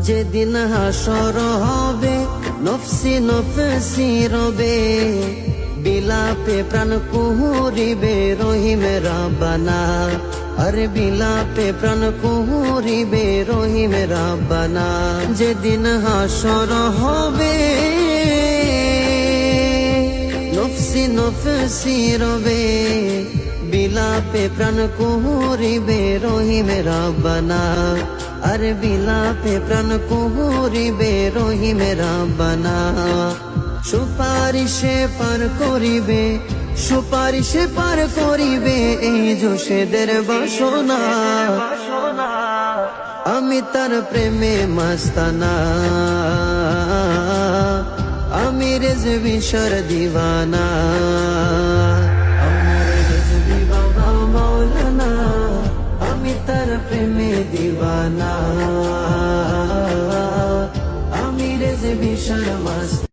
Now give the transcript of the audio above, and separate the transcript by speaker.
Speaker 1: যেদিন হাসর হবে নফসি নফসি রবে, বিলাপে প্রাণ কুহুরিবে রহিমে রাব্বানা। আরে বিলাপে প্রাণ কুহুরিবে রহিমে রাব্বানা। যেদিন হাসর হবে নফসি নফসি রবে, বিলাপে প্রাণ কুহুরিবে রহিমে রাব্বানা। আরে বিলাপে প্রাণ কুহুরিবে রহিমে রাব্বানা। সুপারিশে পার করিবে, সুপারিশে পার করিবে এই জোশেদের বাসনা। আমি তার প্রেমে মাস্তানা, আমি রেজবি সর দিওয়ানা। আমার রেজবি বাবা মৌলানা, আমি তার প্রেমে দিওয়ানা। আমি রেজবি সর মাস্তানা।